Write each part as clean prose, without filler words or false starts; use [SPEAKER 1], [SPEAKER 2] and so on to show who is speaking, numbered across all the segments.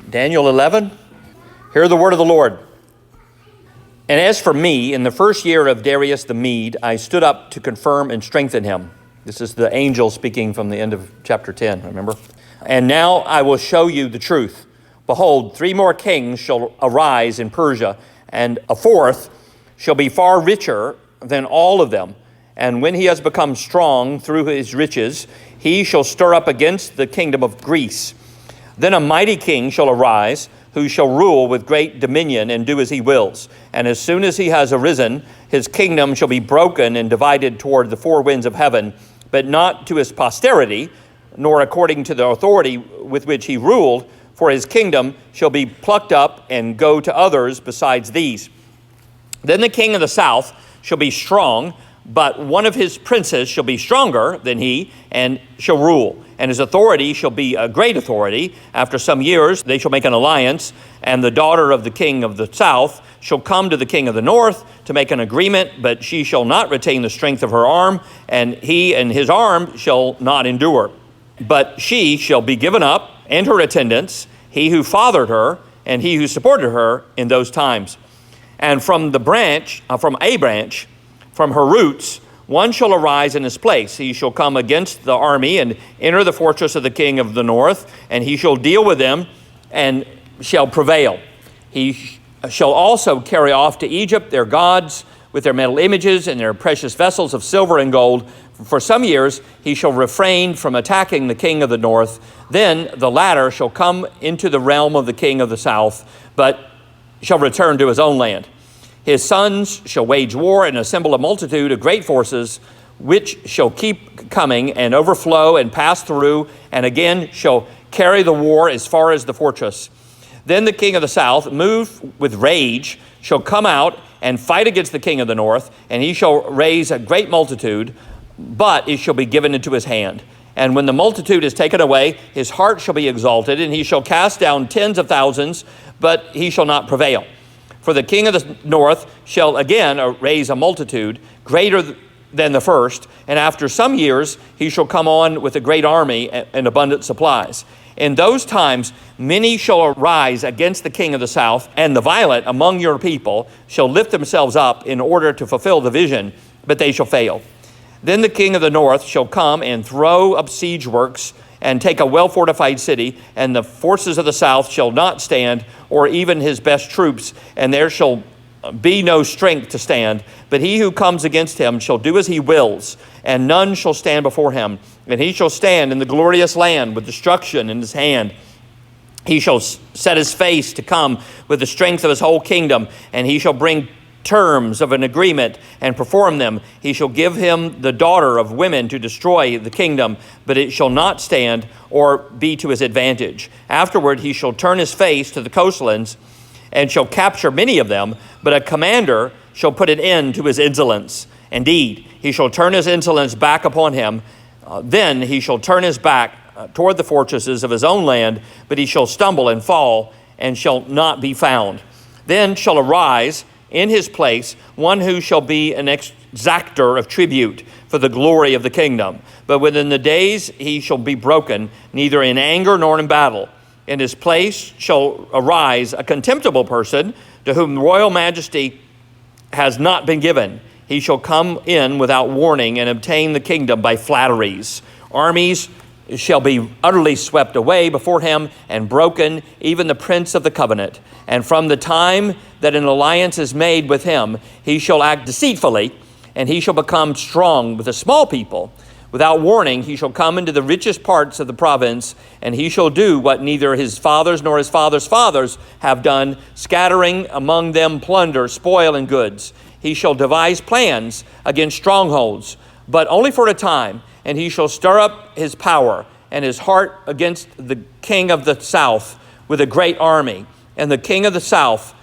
[SPEAKER 1] Daniel 11, hear the word of the Lord. And as for me, in the first year of Darius the Mede, I stood up to confirm and strengthen him. This is the angel speaking from the end of chapter 10, remember? And now I will show you the truth. Behold, 3 more kings shall arise in Persia, and a 4th shall be far richer than all of them. And when he has become strong through his riches, he shall stir up against the kingdom of Greece. Then a mighty king shall arise, who shall rule with great dominion and do as he wills. And as soon as he has arisen, his kingdom shall be broken and divided toward the 4 winds of heaven, but not to his posterity, nor according to the authority with which he ruled, for his kingdom shall be plucked up and go to others besides these. Then the king of the south shall be strong, but one of his princes shall be stronger than he, and shall rule. And his authority shall be a great authority. After some years they shall make an alliance, and the daughter of the king of the south shall come to the king of the north to make an agreement, but she shall not retain the strength of her arm, and he and his arm shall not endure. But she shall be given up, and her attendants, he who fathered her, and he who supported her in those times. And from a branch, from her roots, one shall arise in his place. He shall come against the army and enter the fortress of the king of the north, and he shall deal with them and shall prevail. He shall also carry off to Egypt their gods with their metal images and their precious vessels of silver and gold. For some years he shall refrain from attacking the king of the north. Then the latter shall come into the realm of the king of the south, but shall return to his own land. His sons shall wage war and assemble a multitude of great forces, which shall keep coming and overflow and pass through, and again shall carry the war as far as the fortress. Then the king of the south, moved with rage, shall come out and fight against the king of the north, and he shall raise a great multitude, but it shall be given into his hand. And when the multitude is taken away, his heart shall be exalted, and he shall cast down tens of thousands, but he shall not prevail. For the king of the north shall again raise a multitude greater than the first, and after some years he shall come on with a great army and abundant supplies. In those times many shall arise against the king of the south, and the violent among your people shall lift themselves up in order to fulfill the vision, but they shall fail. Then the king of the north shall come and throw up siege works and take a well-fortified city, and the forces of the south shall not stand, or even his best troops, and there shall be no strength to stand. But he who comes against him shall do as he wills, and none shall stand before him. And he shall stand in the glorious land with destruction in his hand. He shall set his face to come with the strength of his whole kingdom, and he shall bring terms of an agreement and perform them. He shall give him the daughter of women to destroy the kingdom, but it shall not stand or be to his advantage. Afterward he shall turn his face to the coastlands and shall capture many of them, but a commander shall put an end to his insolence. Indeed, he shall turn his insolence back upon him. Then he shall turn his back toward the fortresses of his own land, but he shall stumble and fall and shall not be found. Then shall arise in his place one who shall be an exactor of tribute for the glory of the kingdom. But within the days he shall be broken, neither in anger nor in battle. In his place shall arise a contemptible person to whom royal majesty has not been given. He shall come in without warning and obtain the kingdom by flatteries. Armies shall be utterly swept away before him and broken, even the prince of the covenant. And from the time that an alliance is made with him, he shall act deceitfully, and he shall become strong with a small people. Without warning, he shall come into the richest parts of the province, and he shall do what neither his fathers nor his fathers' fathers have done, scattering among them plunder, spoil, and goods. He shall devise plans against strongholds, but only for a time, and he shall stir up his power and his heart against the king of the south with a great army. And the king of the south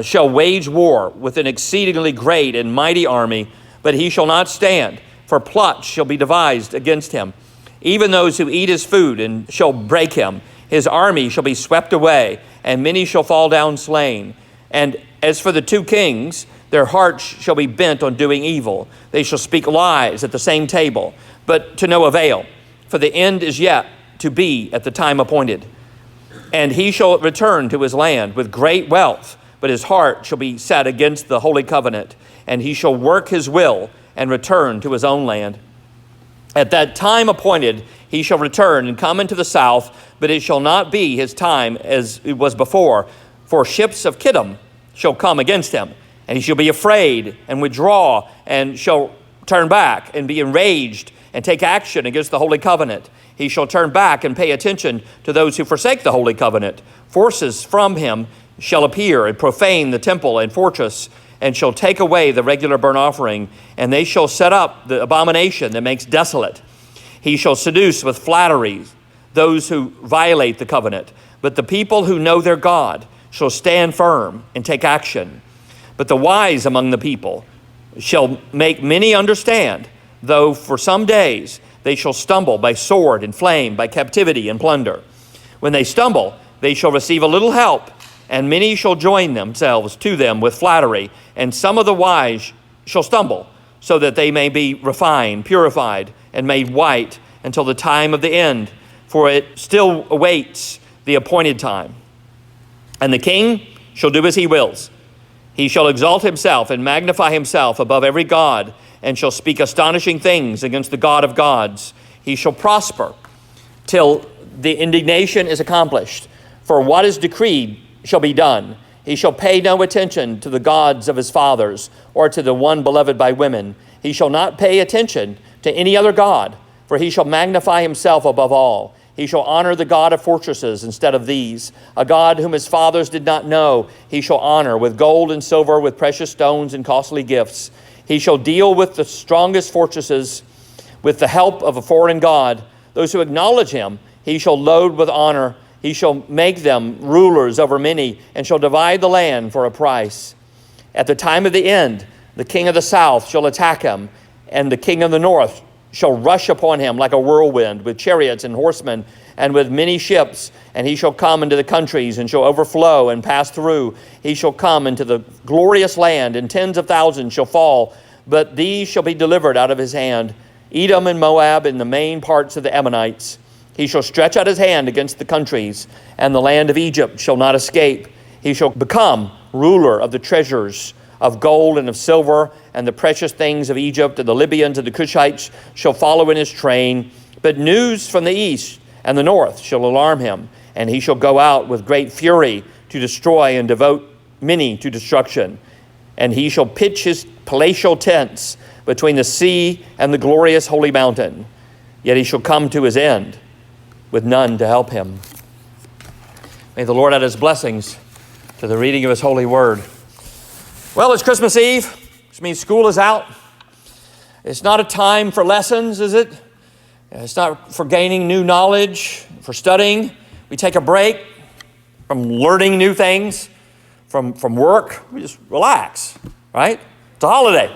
[SPEAKER 1] shall wage war with an exceedingly great and mighty army, but he shall not stand, for plots shall be devised against him. Even those who eat his food and shall break him. His army shall be swept away, and many shall fall down slain. And as for the 2 kings, their hearts shall be bent on doing evil. They shall speak lies at the same table, but to no avail, for the end is yet to be at the time appointed. And he shall return to his land with great wealth, but his heart shall be set against the holy covenant, and he shall work his will and return to his own land. At that time appointed, he shall return and come into the south, but it shall not be his time as it was before, for ships of Kittim shall come against him, and he shall be afraid and withdraw, and shall turn back and be enraged and take action against the holy covenant. He shall turn back and pay attention to those who forsake the holy covenant. Forces from him shall appear and profane the temple and fortress, and shall take away the regular burnt offering, and they shall set up the abomination that makes desolate. He shall seduce with flattery those who violate the covenant, but the people who know their God shall stand firm and take action. But the wise among the people shall make many understand, though for some days they shall stumble by sword and flame, by captivity and plunder. When they stumble, they shall receive a little help, and many shall join themselves to them with flattery, and some of the wise shall stumble, so that they may be refined, purified, and made white until the time of the end, for it still awaits the appointed time. And the king shall do as he wills. He shall exalt himself and magnify himself above every god, and shall speak astonishing things against the God of gods. He shall prosper till the indignation is accomplished. For what is decreed shall be done. He shall pay no attention to the gods of his fathers, or to the one beloved by women. He shall not pay attention to any other god, for he shall magnify himself above all. He shall honor the God of fortresses instead of these, a God whom his fathers did not know. He shall honor with gold and silver, with precious stones and costly gifts. He shall deal with the strongest fortresses with the help of a foreign god. Those who acknowledge him, he shall load with honor. He shall make them rulers over many, and shall divide the land for a price. At the time of the end, the king of the south shall attack him, and the king of the north shall rush upon him like a whirlwind, with chariots and horsemen, and with many ships. And he shall come into the countries, and shall overflow and pass through. He shall come into the glorious land, and tens of thousands shall fall, but these shall be delivered out of his hand, Edom and Moab and the main parts of the Ammonites. He shall stretch out his hand against the countries, and the land of Egypt shall not escape. He shall become ruler of the treasures of gold and of silver, and the precious things of Egypt, and the Libyans and the Cushites shall follow in his train. But news from the east and the north shall alarm him, and he shall go out with great fury to destroy and devote many to destruction. And he shall pitch his palatial tents between the sea and the glorious holy mountain. Yet he shall come to his end with none to help him. May the Lord add his blessings to the reading of his holy word. Well, it's Christmas Eve, which means school is out. It's not a time for lessons, is it? It's not for gaining new knowledge, for studying. We take a break from learning new things, from work. We just relax, right? It's a holiday,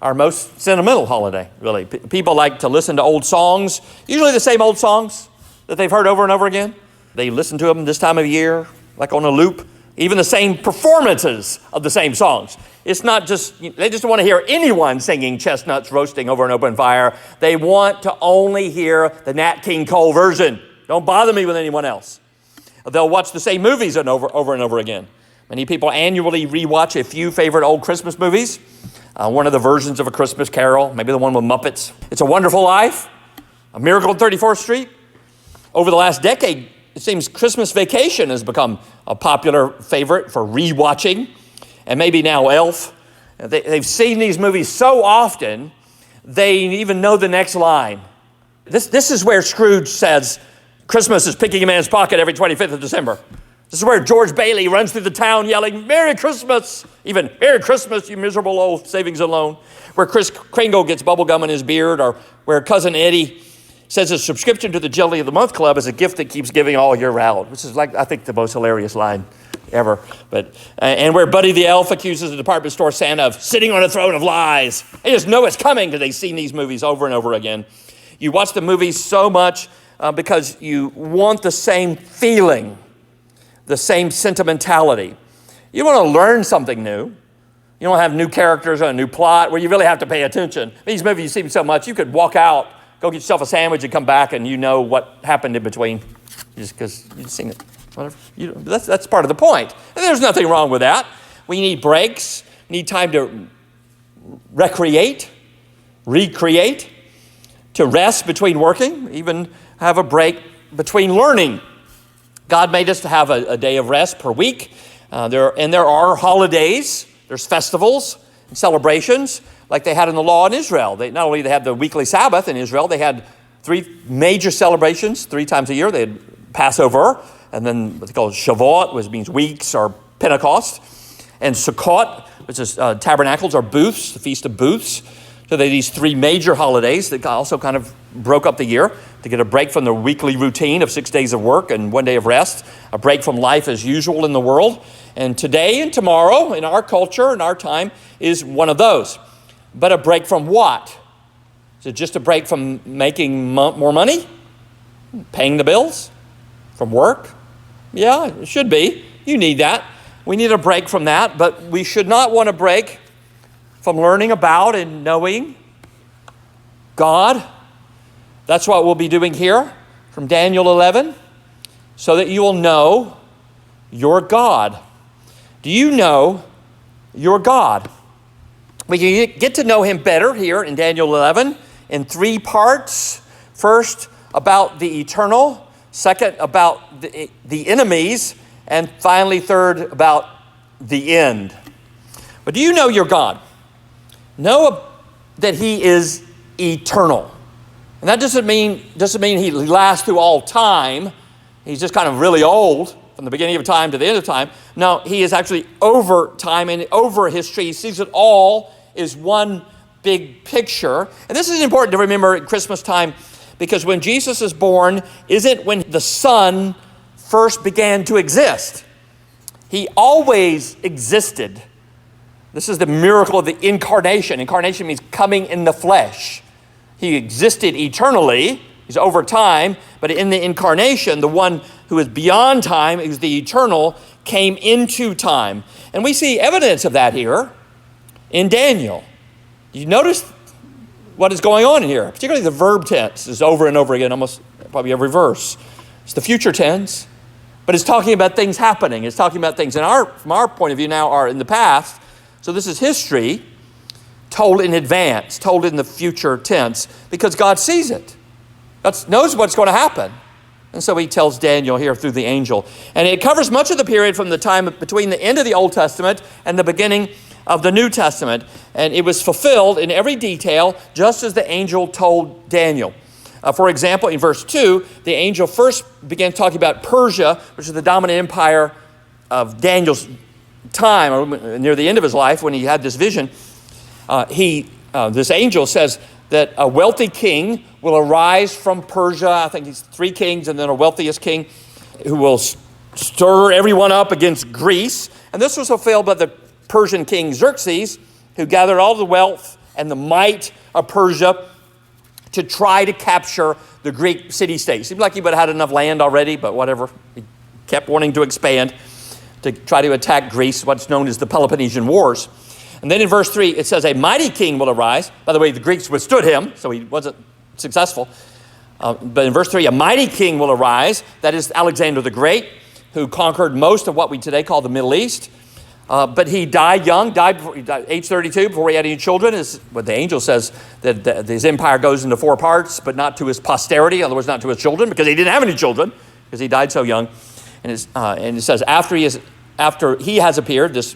[SPEAKER 1] our most sentimental holiday, really. People like to listen to old songs, usually the same old songs that they've heard over and over again. They listen to them this time of year, like on a loop. Even the same performances of the same songs. It's not just, they just don't want to hear anyone singing Chestnuts Roasting Over an Open Fire. They want to only hear the Nat King Cole version. Don't bother me with anyone else. They'll watch the same movies over and over again. Many people annually rewatch a few favorite old Christmas movies. One of the versions of A Christmas Carol, maybe the one with Muppets. It's a Wonderful Life, A Miracle on 34th Street. Over the last decade, it seems Christmas Vacation has become a popular favorite for rewatching, and maybe now Elf. They've seen these movies so often, they even know the next line. This is where Scrooge says, Christmas is picking a man's pocket every 25th of December. This is where George Bailey runs through the town yelling, Merry Christmas, even Merry Christmas, you miserable old savings and loan. Where Kris Kringle gets bubble gum in his beard, or where Cousin Eddie says a subscription to the Jelly of the Month Club is a gift that keeps giving all year round, which is like, I think, the most hilarious line ever. And where Buddy the Elf accuses the department store Santa of sitting on a throne of lies. They just know it's coming because they've seen these movies over and over again. You watch the movies so much because you want the same feeling, the same sentimentality. You want to learn something new. You don't have new characters and a new plot where you really have to pay attention. These movies you see so much, you could walk out, go get yourself a sandwich and come back and you know what happened in between just because you've seen it. That's part of the point. And there's nothing wrong with that. We need breaks, need time to recreate, to rest between working, even have a break between learning. God made us to have a day of rest per week. There are holidays, there's festivals and celebrations like they had in the law in Israel. Not only they had the weekly Sabbath in Israel, they had 3 major celebrations 3 times a year. They had Passover, and then what they call Shavuot, which means weeks, or Pentecost, and Sukkot, which is tabernacles or booths, the Feast of Booths. So they had these 3 major holidays that also kind of broke up the year to get a break from the weekly routine of 6 days of work and 1 day of rest, a break from life as usual in the world. And today and tomorrow in our culture, in our time, is one of those. But a break from what? Is it just a break from making more money? Paying the bills? From work? Yeah, it should be. You need that. We need a break from that, but we should not want to break from learning about and knowing God. That's what we'll be doing here from Daniel 11, so that you will know your God. Do you know your God? We can get to know him better here in Daniel 11 in 3 parts. First, about the eternal. Second, about the enemies. And finally, third, about the end. But do you know your God? Know that he is eternal. And that doesn't mean he lasts through all time. He's just kind of really old from the beginning of time to the end of time. No, he is actually over time and over history. He sees it all as one big picture. And this is important to remember at Christmas time, because when Jesus is born isn't when the Son first began to exist. He always existed. This is the miracle of the incarnation. Incarnation means coming in the flesh. He existed eternally. He's over time. But in the incarnation, the one who is beyond time, who's the eternal, came into time. And we see evidence of that here in Daniel. You notice what is going on here, particularly the verb tense is over and over again, almost probably every verse. It's the future tense, but it's talking about things happening. It's talking about things from our point of view now are in the past. So this is history told in advance, told in the future tense, because God sees it. God knows what's going to happen. And so he tells Daniel here through the angel. And it covers much of the period from the time between the end of the Old Testament and the beginning of the New Testament. And it was fulfilled in every detail, just as the angel told Daniel. For example, in verse 2, the angel first began talking about Persia, which is the dominant empire of Daniel's time, or near the end of his life when he had this vision. This angel says that a wealthy king will arise from Persia. I think he's 3 kings and then a wealthiest king who will stir everyone up against Greece. And this was fulfilled by the Persian king Xerxes, who gathered all the wealth and the might of Persia to try to capture the Greek city-state. Seemed like he would have had enough land already, but whatever. He kept wanting to expand to try to attack Greece, what's known as the Peloponnesian Wars. And then in verse 3, it says, a mighty king will arise. By the way, the Greeks withstood him, so he wasn't successful. But in verse 3, a mighty king will arise. That is Alexander the Great, who conquered most of what we today call the Middle East. But he died young, age 32, before he had any children. What the angel says, that his empire goes into 4 parts, but not to his posterity, in other words, not to his children, because he didn't have any children, because he died so young. And it says, after he has appeared, this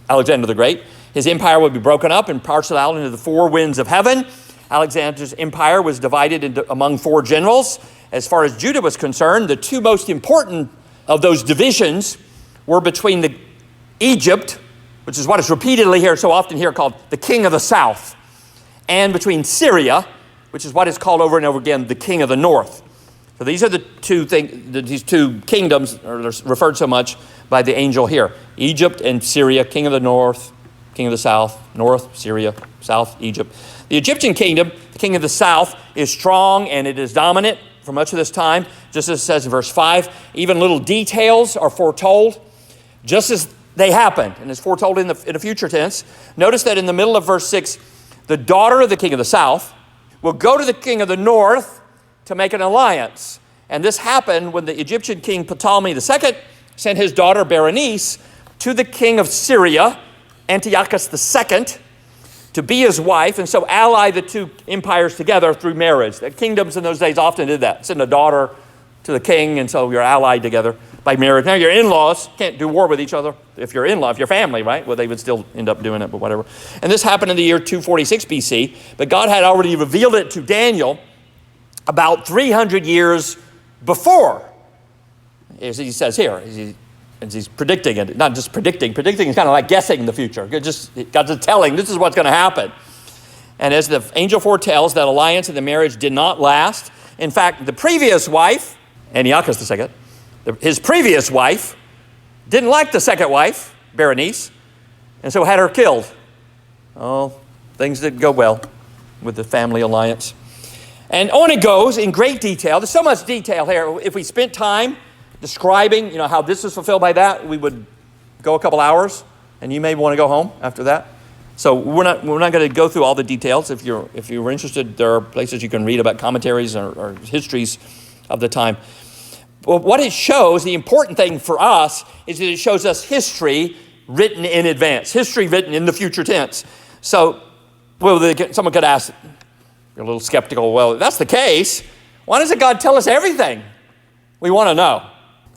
[SPEAKER 1] Alexander the Great, his empire will be broken up and parceled out into the 4 winds of heaven. Alexander's empire was divided among 4 generals. As far as Judah was concerned, the 2 most important of those divisions were between Egypt, which is what is repeatedly here, so often here called the king of the south, and between Syria, which is what is called over and over again the king of the north. So these are these 2 kingdoms are referred so much by the angel here. Egypt and Syria, king of the north, king of the south, north, Syria, south, Egypt. The Egyptian kingdom, the king of the south, is strong and it is dominant for much of this time, just as it says in verse 5. Even little details are foretold, just as they happened, and it's foretold in a future tense. Notice that in the middle of verse 6, the daughter of the king of the south will go to the king of the north to make an alliance. And this happened when the Egyptian king Ptolemy II sent his daughter Berenice to the king of Syria, Antiochus II, to be his wife, and so ally the two empires together through marriage. The kingdoms in those days often did that. Send a daughter to the king, and so you're allied together by marriage. Now, your in-laws can't do war with each other if you're in-law, if you're family, right? Well, they would still end up doing it, but whatever. And this happened in the year 246 BC, but God had already revealed it to Daniel about 300 years before, as he says here. As he's predicting it, not just predicting. Predicting is kind of like guessing the future. God's telling, this is what's going to happen. And as the angel foretells, that alliance and the marriage did not last. In fact, the previous wife, Antiochus II, his previous wife, didn't like the second wife, Berenice, and so had her killed. Oh, things didn't go well with the family alliance. And on it goes in great detail. There's so much detail here. If we spent time describing, how this is fulfilled by that, we would go a couple hours, and you may want to go home after that. So we're not going to go through all the details. If you're interested, there are places you can read about commentaries or histories of the time. But what it shows, the important thing for us, is that it shows us history written in advance, history written in the future tense. So, someone could ask, you're a little skeptical, well, if that's the case, why doesn't God tell us everything we want to know?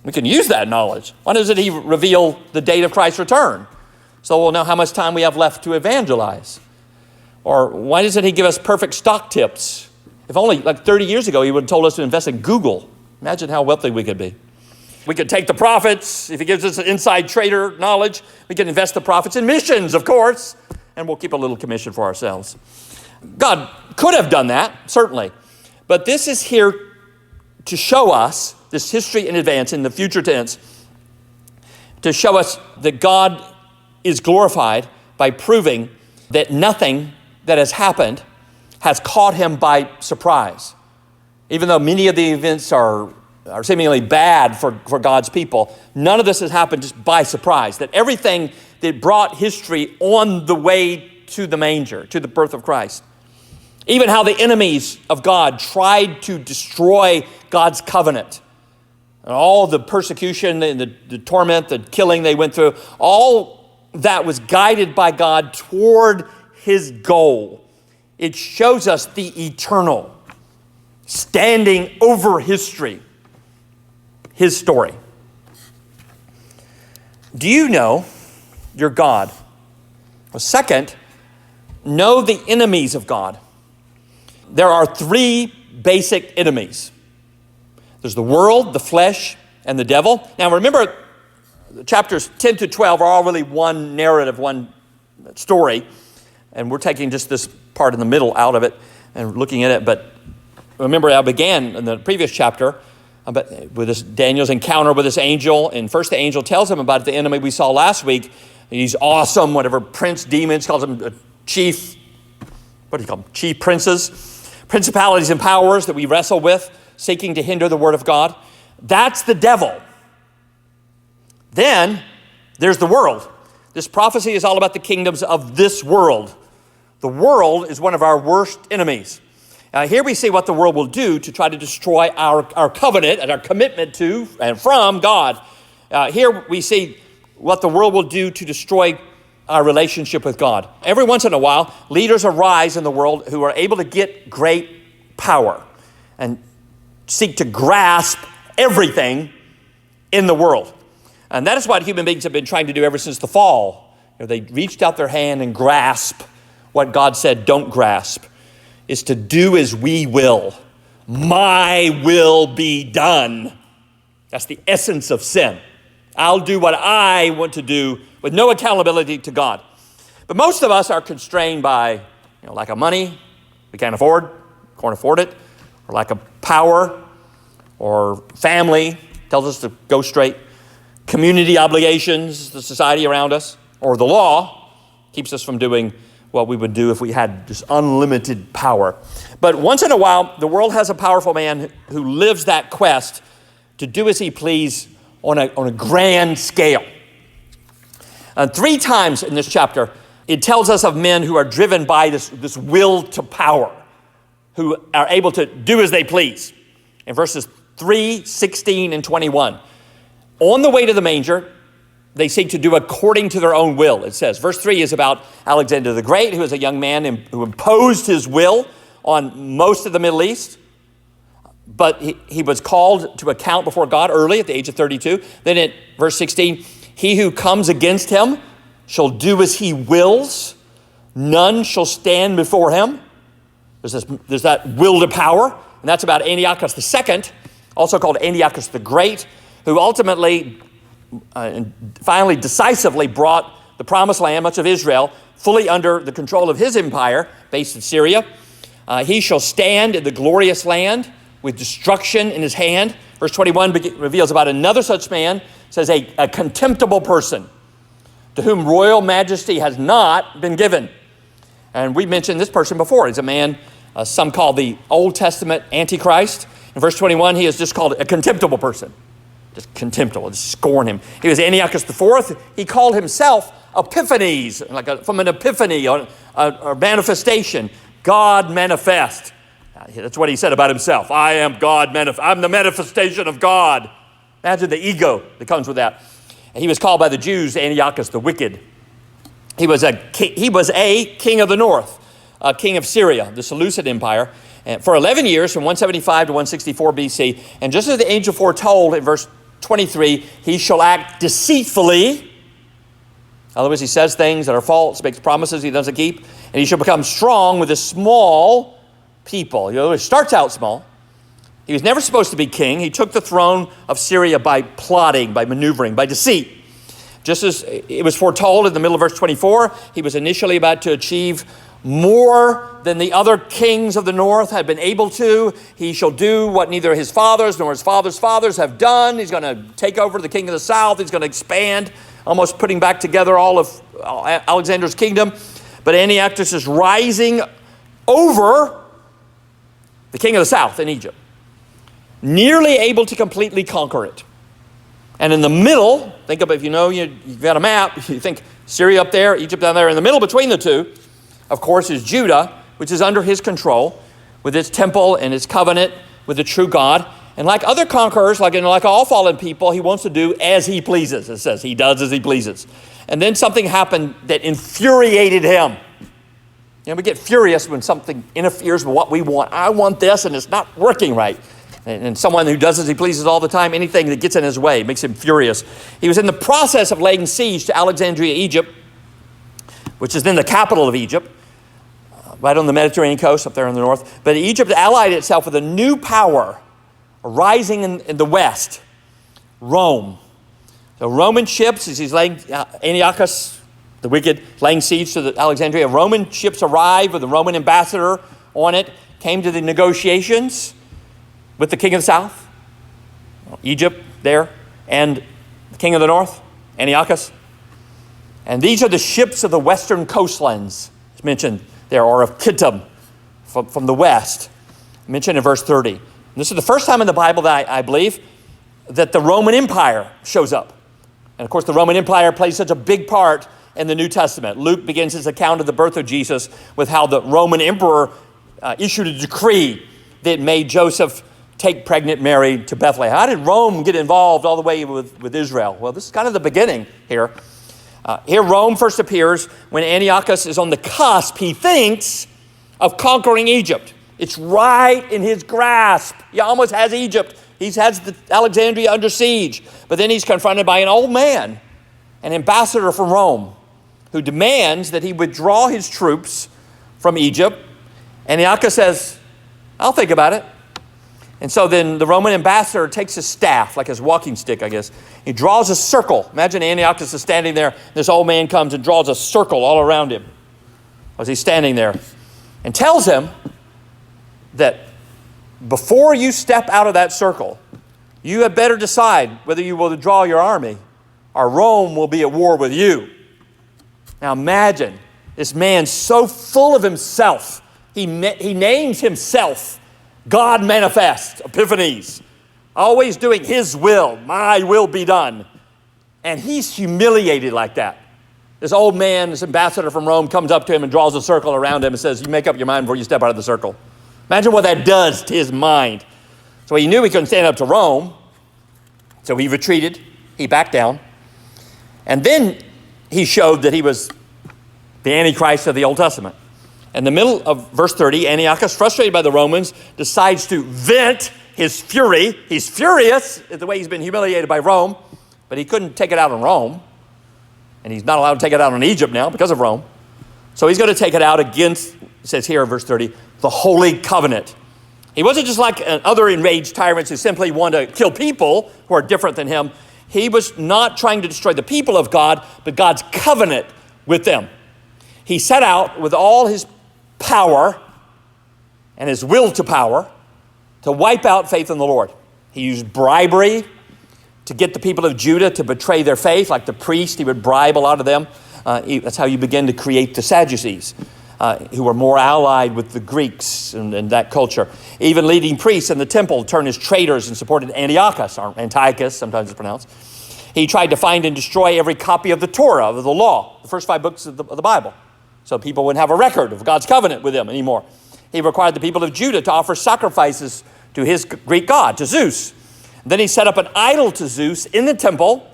[SPEAKER 1] We can use that knowledge. Why doesn't he reveal the date of Christ's return, so we'll know how much time we have left to evangelize? Or why doesn't he give us perfect stock tips? If only like 30 years ago he would have told us to invest in Google. Imagine how wealthy we could be. We could take the profits. If he gives us inside trader knowledge, we can invest the profits in missions, of course, and we'll keep a little commission for ourselves. God could have done that, certainly. But this is here to show us this history in advance in the future tense, to show us that God is glorified by proving that nothing that has happened has caught him by surprise. Even though many of the events are seemingly bad for God's people, none of this has happened just by surprise. That everything that brought history on the way to the manger, to the birth of Christ, even how the enemies of God tried to destroy God's covenant, and all the persecution and the torment, the killing they went through, all that was guided by God toward his goal. It shows us the eternal, standing over history, his story. Do you know your God? Well, second, know the enemies of God. There are three basic enemies. There's the world, the flesh, and the devil. Now remember, chapters 10 to 12 are all really one narrative, one story. And we're taking just this part in the middle out of it and looking at it. But remember, I began in the previous chapter with this Daniel's encounter with this angel. And first the angel tells him about the enemy we saw last week. He's awesome, whatever prince, demons, calls him a chief, what do you call them? Chief princes, principalities and powers that we wrestle with, seeking to hinder the word of God. That's the devil. Then there's the world. This prophecy is all about the kingdoms of this world. The world is one of our worst enemies. Here we see what the world will do to try to destroy our covenant and our commitment to and from God. Here we see what the world will do to destroy our relationship with God. Every once in a while, leaders arise in the world who are able to get great power and seek to grasp everything in the world. And that is what human beings have been trying to do ever since the fall. They reached out their hand and grasped what God said don't grasp, is to do as we will. My will be done. That's the essence of sin. I'll do what I want to do with no accountability to God. But most of us are constrained by lack of money, we can't afford it, or lack of power, or family tells us to go straight, community obligations, the society around us, or the law keeps us from doing what we would do if we had just unlimited power. But once in a while, the world has a powerful man who lives that quest to do as he please on a grand scale. 3 times in this chapter, it tells us of men who are driven by this will to power, who are able to do as they please. In verses 3, 16, and 21. On the way to the manger, they seek to do according to their own will, it says. Verse 3 is about Alexander the Great, who was a young man who imposed his will on most of the Middle East. But he was called to account before God early at the age of 32. Then in verse 16, he who comes against him shall do as he wills. None shall stand before him. There's that will to power. And that's about Antiochus II, also called Antiochus the Great, who ultimately and finally decisively brought the promised land, much of Israel, fully under the control of his empire based in Syria. He shall stand in the glorious land with destruction in his hand. Verse 21 reveals about another such man, says a contemptible person to whom royal majesty has not been given. And we mentioned this person before. He's a man some call the Old Testament Antichrist. In verse 21, he is just called a contemptible person. Just contemptible, just scorn him. He was Antiochus IV. He called himself Epiphanes, from an epiphany or a manifestation. God manifest. That's what he said about himself. I am God I'm the manifestation of God. Imagine the ego that comes with that. And he was called by the Jews Antiochus the Wicked. He was a king of the north, a king of Syria, the Seleucid Empire, and for 11 years, from 175 to 164 BC. And just as the angel foretold in verse 23, he shall act deceitfully. In other words, he says things that are false, makes promises he doesn't keep, and he shall become strong with a small people. You know, it starts out small. He was never supposed to be king. He took the throne of Syria by plotting, by maneuvering, by deceit. Just as it was foretold in the middle of verse 24, he was initially about to achieve more than the other kings of the north had been able to. He shall do what neither his fathers nor his fathers' fathers have done. He's going to take over the king of the south. He's going to expand, almost putting back together all of Alexander's kingdom. But Antiochus is rising over the king of the south in Egypt, nearly able to completely conquer it. And in the middle, think of it, if you know, you've got a map, you think Syria up there, Egypt down there. In the middle between the two, of course, is Judah, which is under his control, with its temple and its covenant with the true God. And like other conquerors, like all fallen people, he wants to do as he pleases. It says he does as he pleases. And then something happened that infuriated him. You know, we get furious when something interferes with what we want. I want this, and it's not working right. And someone who does as he pleases all the time, anything that gets in his way makes him furious. He was in the process of laying siege to Alexandria, Egypt, which is then the capital of Egypt, right on the Mediterranean coast up there in the north. But Egypt allied itself with a new power rising in the west, Rome. So Roman ships, as he's laying, Antiochus, the wicked, laying siege to Alexandria, Roman ships arrived with a Roman ambassador on it, came to the negotiations with the king of the south, Egypt there, and the king of the north, Antiochus. And these are the ships of the western coastlands mentioned there, or of Kittim from the west, mentioned in verse 30. And this is the first time in the Bible that I believe that the Roman Empire shows up. And of course, the Roman Empire plays such a big part in the New Testament. Luke begins his account of the birth of Jesus with how the Roman emperor issued a decree that made Joseph take pregnant Mary to Bethlehem. How did Rome get involved all the way with Israel? Well, this is kind of the beginning here. Here Rome first appears when Antiochus is on the cusp, he thinks, of conquering Egypt. It's right in his grasp. He almost has Egypt. He has Alexandria under siege. But then he's confronted by an old man, an ambassador from Rome, who demands that he withdraw his troops from Egypt. Antiochus says, I'll think about it. And so then the Roman ambassador takes his staff, like his walking stick, I guess. He draws a circle. Imagine Antiochus is standing there. This old man comes and draws a circle all around him as he's standing there and tells him that before you step out of that circle, you had better decide whether you will withdraw your army or Rome will be at war with you. Now imagine this man so full of himself. He names himself God manifest, Epiphanes, always doing his will, my will be done. And he's humiliated like that. This old man, this ambassador from Rome, comes up to him and draws a circle around him and says, you make up your mind before you step out of the circle. Imagine what that does to his mind. So he knew he couldn't stand up to Rome. So he retreated. He backed down. And then he showed that he was the Antichrist of the Old Testament. In the middle of verse 30, Antiochus, frustrated by the Romans, decides to vent his fury. He's furious at the way he's been humiliated by Rome, but he couldn't take it out on Rome. And he's not allowed to take it out on Egypt now because of Rome. So he's going to take it out against, it says here in verse 30, the Holy Covenant. He wasn't just like other enraged tyrants who simply want to kill people who are different than him. He was not trying to destroy the people of God, but God's covenant with them. He set out with all his power and his will to power to wipe out faith in the Lord. He used bribery to get the people of Judah to betray their faith. Like the priest, he would bribe a lot of them. That's how you begin to create the Sadducees, who were more allied with the Greeks and that culture. Even leading priests in the temple turned as traitors and supported Antiochus, or Antiochus, sometimes it's pronounced. He tried to find and destroy every copy of the Torah, of the law, the first 5 books of the Bible, so people wouldn't have a record of God's covenant with them anymore. He required the people of Judah to offer sacrifices to his Greek god, to Zeus. Then he set up an idol to Zeus in the temple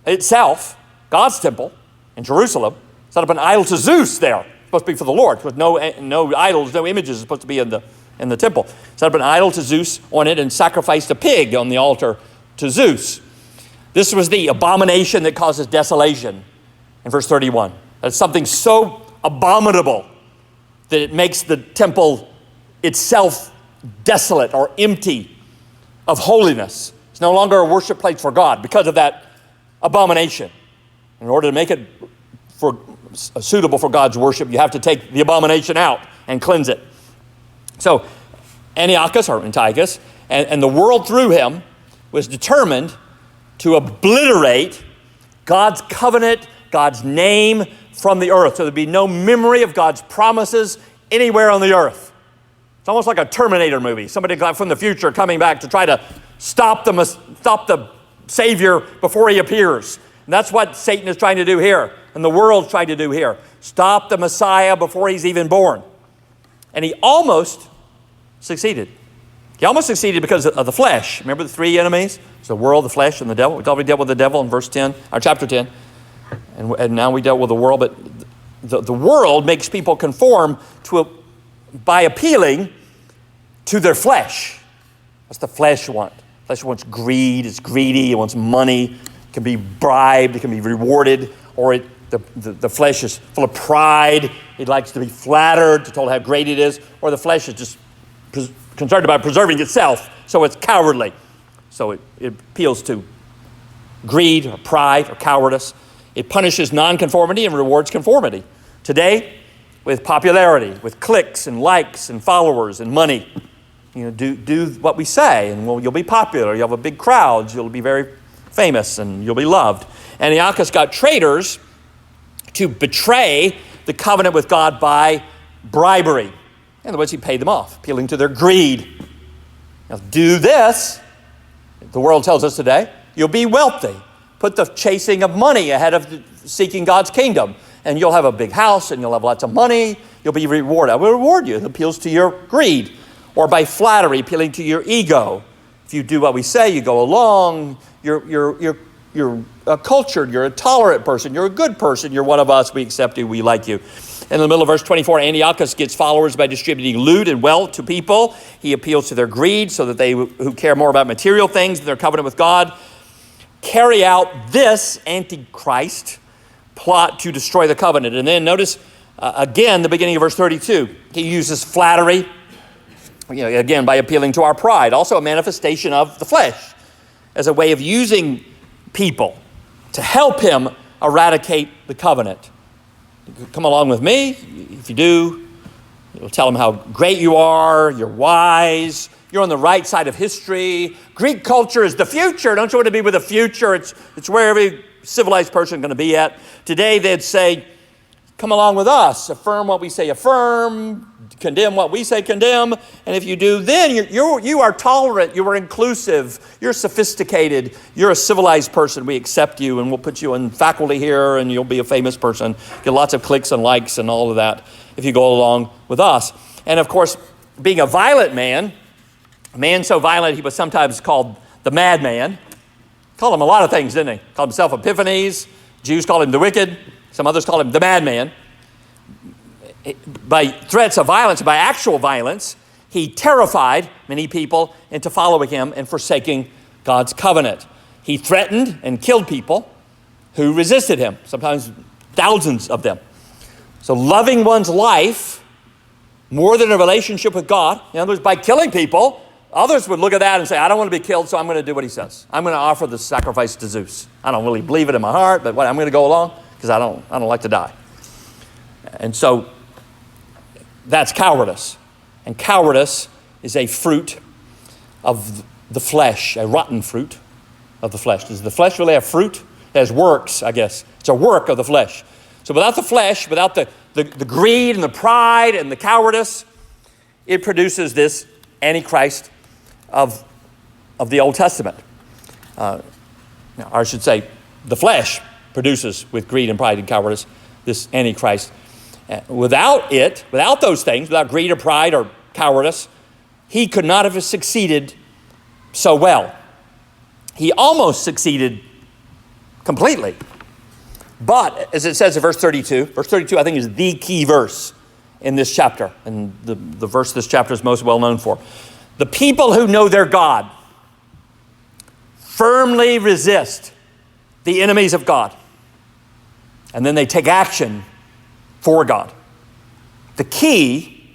[SPEAKER 1] itself, God's temple in Jerusalem. Set up an idol to Zeus there, supposed to be for the Lord, with no idols, no images, supposed to be in the temple. Set up an idol to Zeus on it and sacrificed a pig on the altar to Zeus. This was the abomination that causes desolation in verse 31. It's something so abominable that it makes the temple itself desolate or empty of holiness. It's no longer a worship place for God because of that abomination. In order to make it suitable for God's worship, you have to take the abomination out and cleanse it. So Antiochus, or Antiochus, and the world through him was determined to obliterate God's covenant, God's name from the earth. So there'd be no memory of God's promises anywhere on the earth. It's almost like a Terminator movie. Somebody from the future coming back to try to stop the Savior before he appears. And that's what Satan is trying to do here, and the world's trying to do here. Stop the Messiah before he's even born. And he almost succeeded. He almost succeeded because of the flesh. Remember the 3 enemies? It's the world, the flesh, and the devil. We already dealt with the devil in verse 10, or chapter 10. And now we dealt with the world. But the world makes people conform by appealing to their flesh. What's the flesh want? The flesh wants greed. It's greedy. It wants money. It can be bribed. It can be rewarded. Or the flesh is full of pride. It likes to be flattered, to told how great it is. Or the flesh is just concerned about preserving itself, so it's cowardly. So it appeals to greed or pride or cowardice. It punishes nonconformity and rewards conformity. Today, with popularity, with clicks and likes and followers and money, do what we say, and you'll be popular. You'll have a big crowd. You'll be very famous, and you'll be loved. Antiochus got traitors to betray the covenant with God by bribery. In other words, he paid them off, appealing to their greed. Now, do this, the world tells us today, you'll be wealthy. Put the chasing of money ahead of seeking God's kingdom, and you'll have a big house, and you'll have lots of money. You'll be rewarded. I will reward you. It appeals to your greed. Or by flattery, appealing to your ego. If you do what we say, you go along. You're a cultured, you're a tolerant person, you're a good person, you're one of us, we accept you, we like you. In the middle of verse 24, Antiochus gets followers by distributing loot and wealth to people. He appeals to their greed so that they who care more about material things than their covenant with God carry out this Antichrist plot to destroy the covenant. And then notice again the beginning of verse 32. He uses flattery, again by appealing to our pride, also a manifestation of the flesh as a way of using people to help him eradicate the covenant. Come along with me. If you do, you'll tell them how great you are, you're wise, you're on the right side of history. Greek culture is the future. Don't you want to be with the future? It's where every civilized person is going to be at. Today they'd say, come along with us, affirm what we say affirm, condemn what we say condemn, and if you do, then you are tolerant, you are inclusive, you're sophisticated, you're a civilized person, we accept you, and we'll put you in faculty here, and you'll be a famous person, get lots of clicks and likes and all of that if you go along with us. And of course, being a violent man, A man so violent he was sometimes called the madman. Called him a lot of things, didn't he? Called himself Epiphanes. Jews called him the wicked. Some others called him the madman. By threats of violence, by actual violence, he terrified many people into following him and forsaking God's covenant. He threatened and killed people who resisted him, sometimes thousands of them. So loving one's life more than a relationship with God, in other words, by killing people, others would look at that and say, I don't want to be killed, so I'm going to do what he says. I'm going to offer the sacrifice to Zeus. I don't really believe it in my heart, but I'm going to go along because I don't like to die. And so that's cowardice. And cowardice is a fruit of the flesh, a rotten fruit of the flesh. Does the flesh really have fruit? It has works, I guess. It's a work of the flesh. So without the flesh, without the greed and the pride and the cowardice, it produces this Antichrist of the Old Testament. Or I should say, the flesh produces with greed and pride and cowardice this Antichrist. Without those things, without greed or pride or cowardice, he could not have succeeded so well. He almost succeeded completely. But, as it says in verse 32 I think is the key verse in this chapter, and the verse this chapter is most well known for. The people who know their God firmly resist the enemies of God, and then they take action for God. The key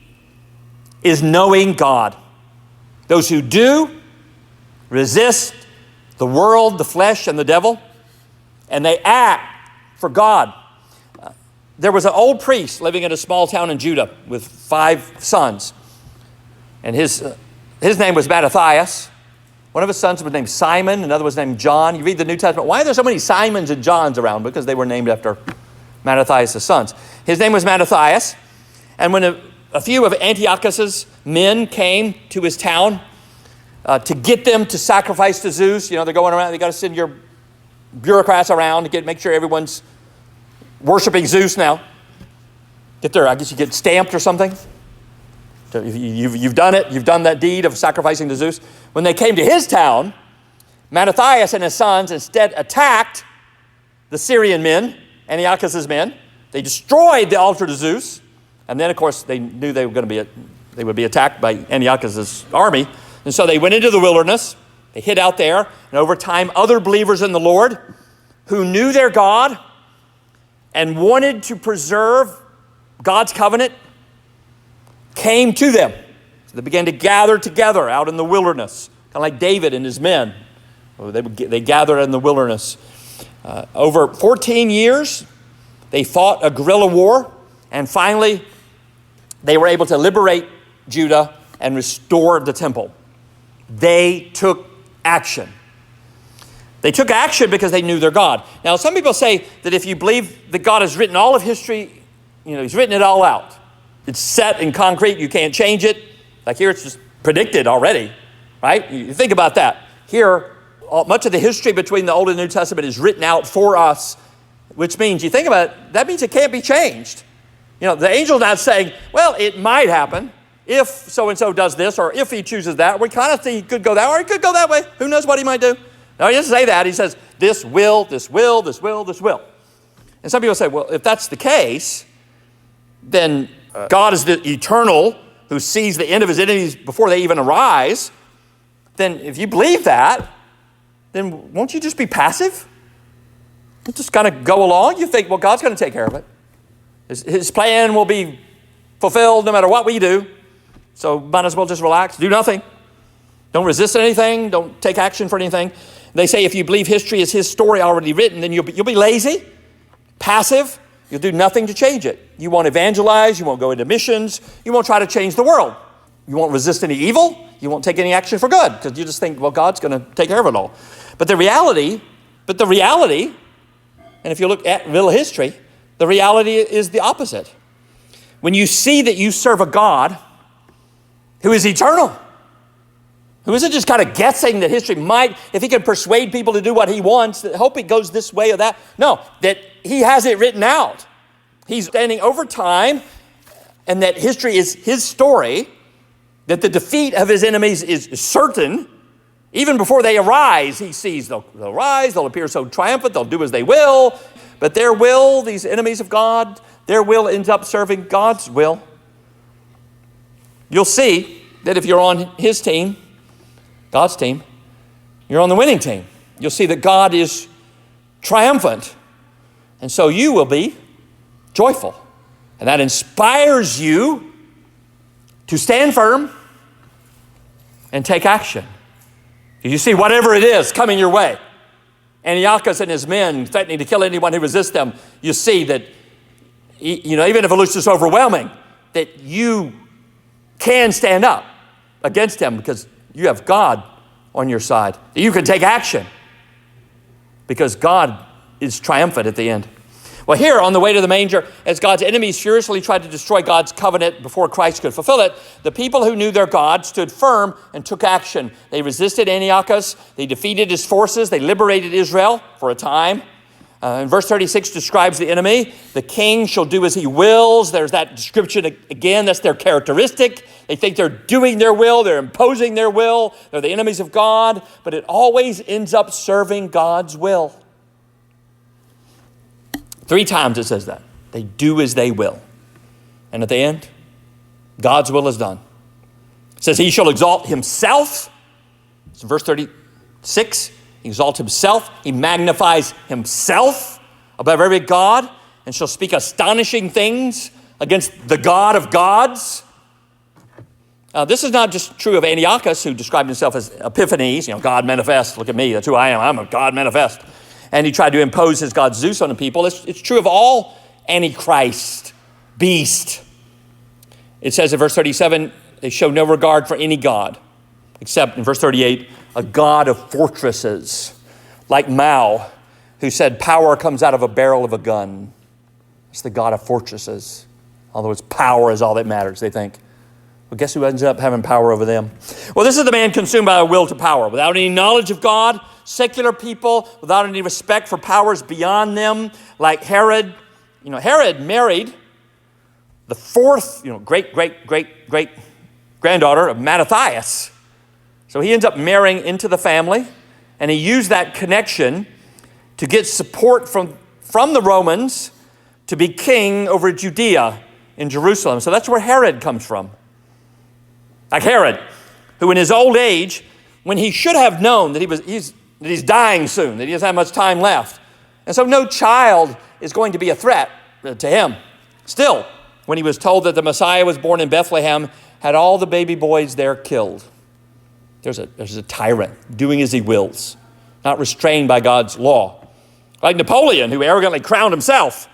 [SPEAKER 1] is knowing God. Those who do resist the world, the flesh, and the devil, and they act for God. There was an old priest living in a small town in Judah with 5 sons, and his name was Mattathias. One of his sons was named Simon, another was named John. You read the New Testament, why are there so many Simons and Johns around? Because they were named after Mattathias' sons. His name was Mattathias, and when a few of Antiochus's men came to his town to get them to sacrifice to Zeus, they're going around, they got to send your bureaucrats around to make sure everyone's worshiping Zeus now. I guess you get stamped or something. So you've done it. You've done that deed of sacrificing to Zeus. When they came to his town, Mattathias and his sons instead attacked the Syrian men, Antiochus's men. They destroyed the altar to Zeus. And then, of course, they knew they would be attacked by Antiochus's army. And so they went into the wilderness. They hid out there. And over time, other believers in the Lord who knew their God and wanted to preserve God's covenant came to them. So they began to gather together out in the wilderness, kind of like David and his men. They gathered in the wilderness. Over 14 years, they fought a guerrilla war, and finally, they were able to liberate Judah and restore the temple. They took action. They took action because they knew their God. Now, some people say that if you believe that God has written all of history, he's written it all out. It's set in concrete. You can't change it. Like here, it's just predicted already, right? You think about that. Here, much of the history between the Old and New Testament is written out for us, which means, you think about it, that means it can't be changed. The angel's not saying, well, it might happen if so-and-so does this, or if he chooses that. We kind of think he could go that way, or he could go that way. Who knows what he might do? No, he doesn't say that. He says, this will, this will, this will, this will. And some people say, well, if that's the case, then God is the eternal who sees the end of his enemies before they even arise. Then if you believe that, then won't you just be passive? You just kind of go along. You think, well, God's going to take care of it. His plan will be fulfilled no matter what we do. So might as well just relax, do nothing. Don't resist anything. Don't take action for anything. They say if you believe history is his story already written, then you'll be lazy, passive. You'll do nothing to change it. You won't evangelize. You won't go into missions. You won't try to change the world. You won't resist any evil. You won't take any action for good because you just think, well, God's going to take care of it all. But the reality, and if you look at real history, the reality is the opposite. When you see that you serve a God who is eternal, who isn't just kind of guessing that history might, if he can persuade people to do what he wants, that hope it goes this way or that. No, that he has it written out. He's standing over time, and that history is his story, that the defeat of his enemies is certain. Even before they arise, he sees they'll rise, they'll appear so triumphant, they'll do as they will. But their will, these enemies of God, their will ends up serving God's will. You'll see that if you're on his team, God's team, you're on the winning team. You'll see that God is triumphant. And so you will be joyful. And that inspires you to stand firm and take action. You see whatever it is coming your way, Antiochus and his men threatening to kill anyone who resists them, you see that, even if it looks just overwhelming, that you can stand up against them because you have God on your side. You can take action because God is triumphant at the end. Well, here on the way to the manger, as God's enemies furiously tried to destroy God's covenant before Christ could fulfill it, the people who knew their God stood firm and took action. They resisted Antiochus. They defeated his forces. They liberated Israel for a time. And verse 36 describes the enemy. The king shall do as he wills. There's that description again. That's their characteristic. They think they're doing their will. They're imposing their will. They're the enemies of God. But it always ends up serving God's will. 3 times it says that. They do as they will. And at the end, God's will is done. It says he shall exalt himself. It's verse 36. He exalts himself. He magnifies himself above every god and shall speak astonishing things against the God of gods. This is not just true of Antiochus, who described himself as Epiphanes, God manifest. Look at me, that's who I am. I'm a God manifest. And he tried to impose his god Zeus on the people. It's true of all Antichrist, beast. It says in verse 37, they show no regard for any god, except in verse 38, a god of fortresses, like Mao, who said power comes out of a barrel of a gun. It's the god of fortresses. Although its power is all that matters, they think. Well, guess who ends up having power over them? Well, this is the man consumed by a will to power, without any knowledge of God, secular people, without any respect for powers beyond them, like Herod. Herod married the 4th, great granddaughter of Mattathias. So he ends up marrying into the family, and he used that connection to get support from the Romans to be king over Judea in Jerusalem. So that's where Herod comes from. Like Herod, who in his old age, when he should have known that he's dying soon, that he doesn't have much time left. And so no child is going to be a threat to him. Still, when he was told that the Messiah was born in Bethlehem, had all the baby boys there killed. There's a tyrant doing as he wills, not restrained by God's law. Like Napoleon, who arrogantly crowned himself,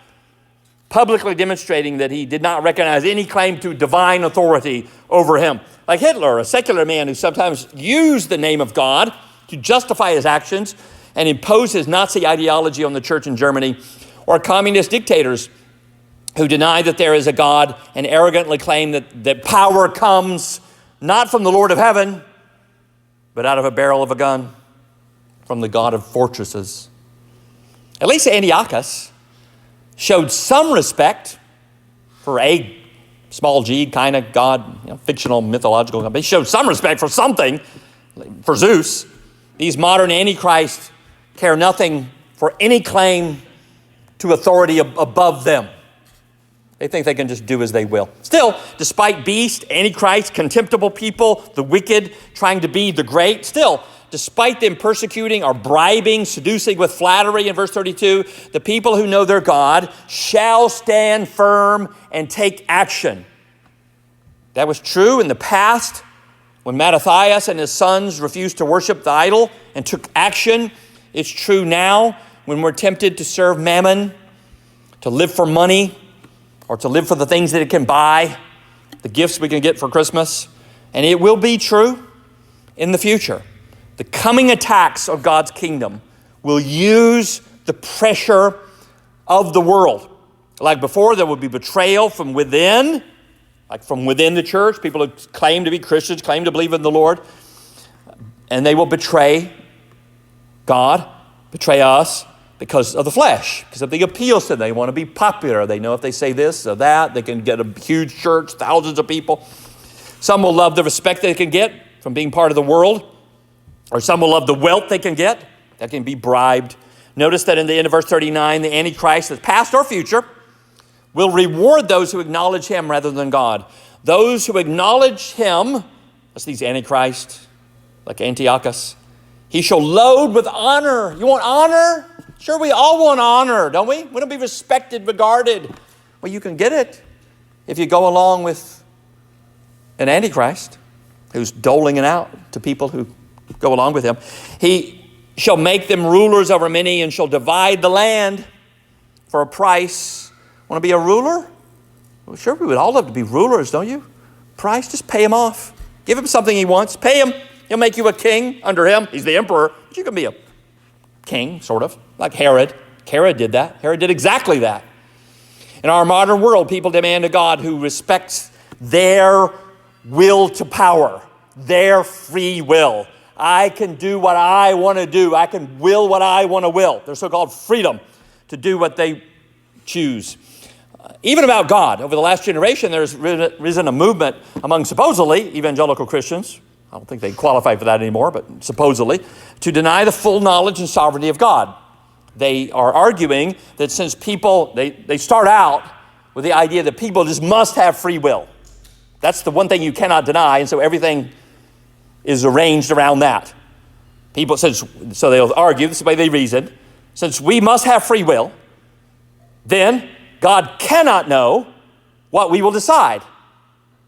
[SPEAKER 1] publicly demonstrating that he did not recognize any claim to divine authority over him. Like Hitler, a secular man who sometimes used the name of God to justify his actions and impose his Nazi ideology on the church in Germany. Or communist dictators who deny that there is a God and arrogantly claim that power comes not from the Lord of heaven, but out of a barrel of a gun, from the God of fortresses. At least Antiochus showed some respect for a small g kind of God, fictional, mythological God. But he showed some respect for something, for Zeus. These modern antichrists care nothing for any claim to authority above them. They think they can just do as they will. Still, despite beast, antichrist, contemptible people, the wicked trying to be the great, still, despite them persecuting or bribing, seducing with flattery in verse 32, the people who know their God shall stand firm and take action. That was true in the past when Mattathias and his sons refused to worship the idol and took action. It's true now when we're tempted to serve mammon, to live for money, or to live for the things that it can buy, the gifts we can get for Christmas. And it will be true in the future. The coming attacks of God's kingdom will use the pressure of the world. Like before, there would be betrayal from within, like from within the church. People who claim to be Christians, claim to believe in the Lord. And they will betray God, betray us because of the flesh, because of the appeals to them. They want to be popular. They know if they say this or that, they can get a huge church, thousands of people. Some will love the respect they can get from being part of the world, or some will love the wealth they can get. That can be bribed. Notice that in the end of verse 39, the Antichrist, that's past or future, will reward those who acknowledge him rather than God. Those who acknowledge him, that's these Antichrists, like Antiochus, he shall load with honor. You want honor? Sure, we all want honor, don't we? We want to be respected, regarded. Well, you can get it if you go along with an Antichrist who's doling it out to people who go along with him. He shall make them rulers over many and shall divide the land for a price. Want to be a ruler? Well, sure, we would all love to be rulers, don't you? Price, just pay him off. Give him something he wants. Pay him. He'll make you a king under him. He's the emperor. But you can be a king, sort of, like Herod. Herod did that. Herod did exactly that. In our modern world, people demand a God who respects their will to power, their free will. I can do what I want to do. I can will what I want to will. Their so-called freedom to do what they choose. Even about God, over the last generation, there's risen a movement among supposedly evangelical Christians. I don't think they qualify for that anymore, but supposedly, to deny the full knowledge and sovereignty of God. They are arguing that since people, they start out with the idea that people just must have free will. That's the one thing you cannot deny, and so everything is arranged around that. So they'll argue, this is the way they reason, since we must have free will, then God cannot know what we will decide,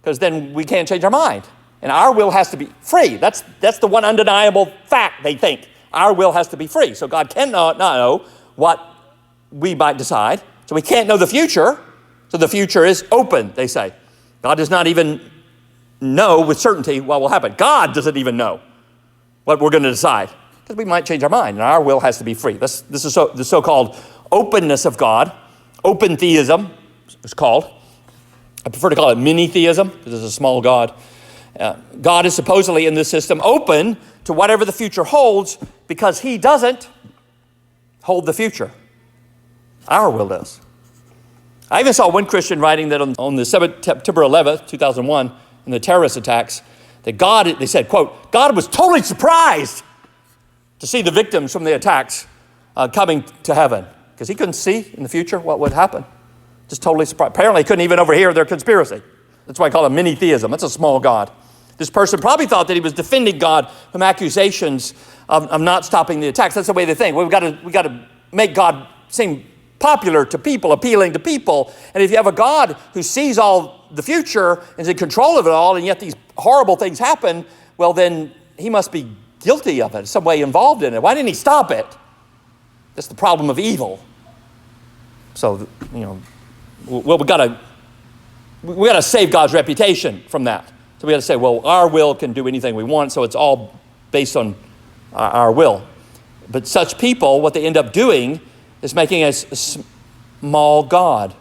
[SPEAKER 1] because then we can't change our mind. And our will has to be free. That's the one undeniable fact, they think. Our will has to be free. So God cannot not know what we might decide. So we can't know the future. So the future is open, they say. God does not even know with certainty what will happen. God doesn't even know what we're going to decide, because we might change our mind, and our will has to be free. This is the so-called openness of God. Open theism is called. I prefer to call it mini-theism, because it's a small God. God is supposedly in this system open to whatever the future holds, because he doesn't hold the future. Our will does. I even saw one Christian writing that on the September 11th, 2001, in the terrorist attacks, that they said, quote, God was totally surprised to see the victims from the attacks coming to heaven, because he couldn't see in the future what would happen. Just totally surprised. Apparently he couldn't even overhear their conspiracy. That's why I call it mini-theism. That's a small God. This person probably thought that he was defending God from accusations of not stopping the attacks. That's the way they think. Well, we've got to make God seem popular to people, appealing to people. And if you have a God who sees all the future and is in control of it all, and yet these horrible things happen, well, then he must be guilty of it, some way involved in it. Why didn't he stop it? That's the problem of evil. So, well, we got to save God's reputation from that. So we got to say, well, our will can do anything we want, so it's all based on our will. But such people, what they end up doing is making a small God.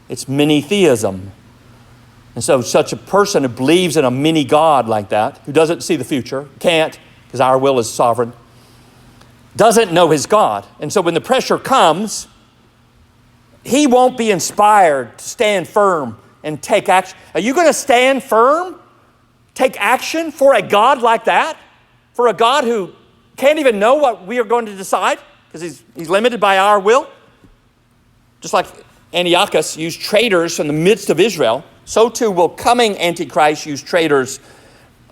[SPEAKER 1] It's mini-theism. And so such a person who believes in a mini-God like that, who doesn't see the future, can't, because our will is sovereign, doesn't know his God. And so when the pressure comes, he won't be inspired to stand firm and take action. Are you going to stand firm, take action for a God like that? For a God who can't even know what we are going to decide because he's limited by our will? Just like Antiochus used traitors from the midst of Israel, so too will coming Antichrist use traitors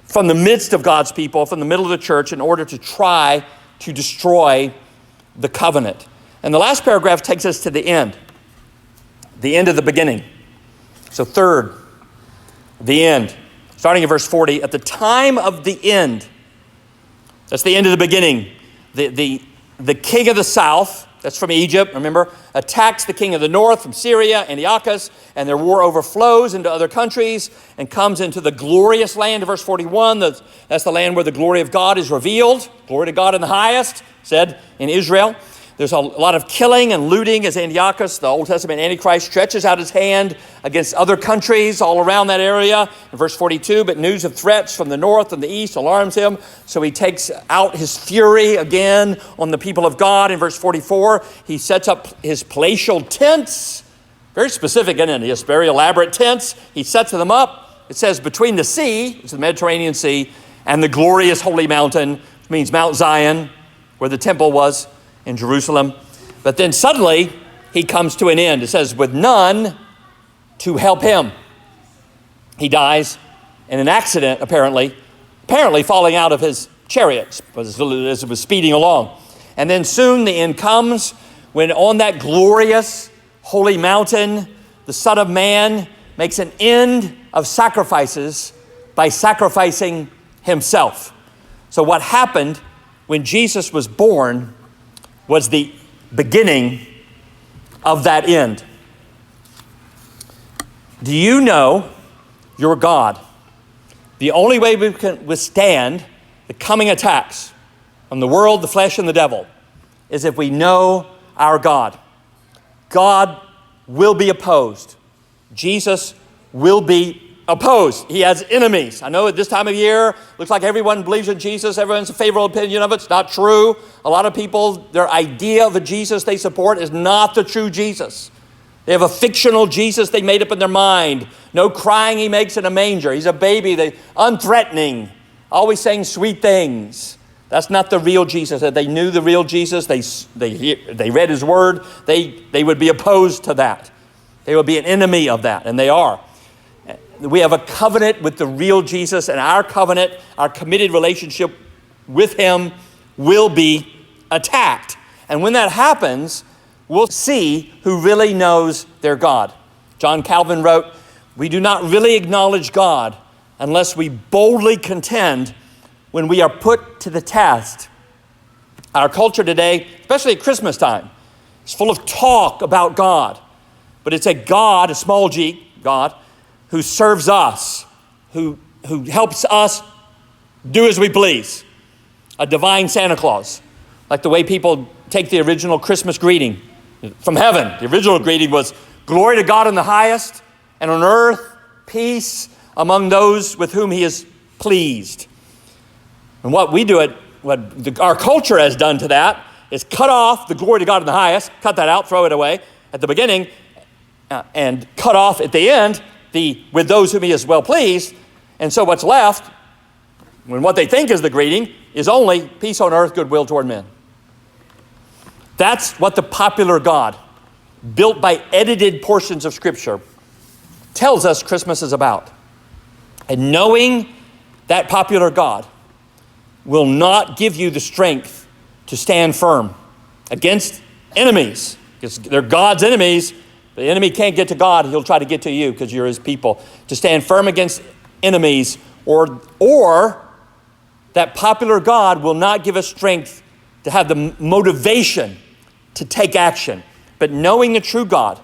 [SPEAKER 1] from the midst of God's people, from the middle of the church, in order to try to destroy the covenant. And the last paragraph takes us to the end of the beginning. So third, the end. Starting in verse 40, at the time of the end, that's the end of the beginning. The king of the south, that's from Egypt, remember, attacks the king of the north from Syria, Antiochus, and their war overflows into other countries and comes into the glorious land of verse 41. That's the land where the glory of God is revealed. Glory to God in the highest, said in Israel. There's a lot of killing and looting as Antiochus, the Old Testament Antichrist, stretches out his hand against other countries all around that area. In verse 42, but news of threats from the north and the east alarms him. So he takes out his fury again on the people of God. In verse 44, he sets up his palatial tents. Very specific, isn't it? He has very elaborate tents. He sets them up it says between the sea, which is the Mediterranean Sea, and the glorious holy mountain, which means Mount Zion, where the temple was in Jerusalem. But then suddenly he comes to an end. It says, with none to help him. He dies in an accident, apparently falling out of his chariot as it was speeding along. And then soon the end comes when on that glorious holy mountain, the Son of Man makes an end of sacrifices by sacrificing himself. So what happened when Jesus was born was the beginning of that end. Do you know your God? The only way we can withstand the coming attacks from the world, the flesh, and the devil is if we know our God. God will be opposed. Jesus will be opposed. He has enemies. I know at this time of year, looks like everyone believes in Jesus. Everyone's a favorable opinion of it. It's not true. A lot of people, their idea of a Jesus they support is not the true Jesus. They have a fictional Jesus they made up in their mind. No crying he makes in a manger. He's a baby, unthreatening, always saying sweet things. That's not the real Jesus. If they knew the real Jesus, they read his word, they would be opposed to that. They would be an enemy of that, and they are. We have a covenant with the real Jesus, and our covenant, our committed relationship with him will be attacked. And when that happens, we'll see who really knows their God. John Calvin wrote, "We do not really acknowledge God unless we boldly contend when we are put to the test." Our culture today, especially at Christmas time, is full of talk about God. But it's a God, a small g, God, who serves us, who helps us do as we please. A divine Santa Claus, like the way people take the original Christmas greeting from heaven. The original greeting was, "Glory to God in the highest, and on earth, peace among those with whom he is pleased." And what we do, our culture has done to that, is cut off the glory to God in the highest, cut that out, throw it away at the beginning, and cut off at the end with those whom he is well pleased. And so what's left, when what they think is the greeting, is only peace on earth, goodwill toward men. That's what the popular God, built by edited portions of Scripture, tells us Christmas is about. And knowing that popular God will not give you the strength to stand firm against enemies, because they're God's enemies. The enemy can't get to God. He'll try to get to you because you're his people. To stand firm against enemies, or that popular God will not give us strength to have the motivation to take action. But knowing the true God,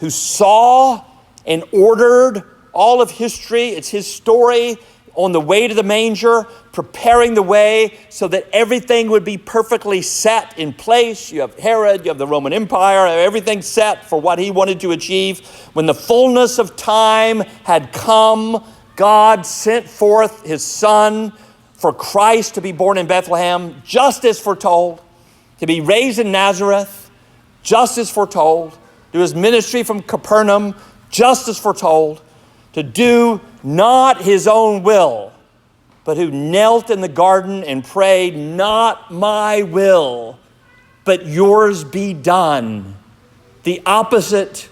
[SPEAKER 1] who saw and ordered all of history, it's his story on the way to the manger, preparing the way so that everything would be perfectly set in place. You have Herod, you have the Roman Empire, everything set for what he wanted to achieve. When the fullness of time had come, God sent forth his Son for Christ to be born in Bethlehem, just as foretold, to be raised in Nazareth, just as foretold, to his ministry from Capernaum, just as foretold, to do not his own will, but who knelt in the garden and prayed, "Not my will, but yours be done." The opposite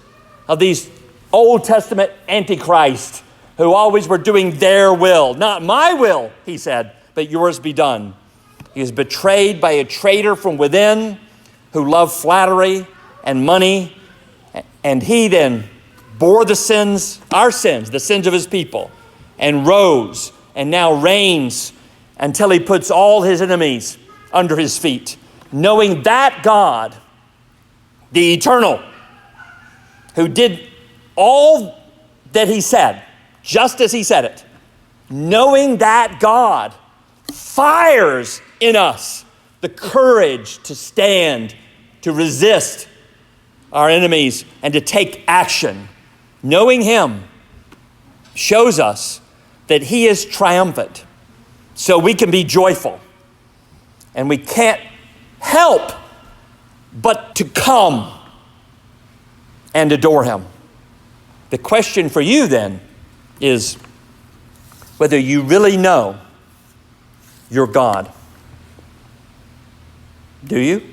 [SPEAKER 1] of these Old Testament antichrists who always were doing their will. "Not my will," he said, "but yours be done." He was betrayed by a traitor from within who loved flattery and money, and he then bore the sins, our sins, the sins of his people, and rose and now reigns until he puts all his enemies under his feet. Knowing that God, the eternal, who did all that he said, just as he said it, knowing that God fires in us the courage to stand, to resist our enemies, and to take action. Knowing him shows us that he is triumphant, so we can be joyful. And we can't help but to come and adore him. The question for you then is, whether you really know your God. Do you?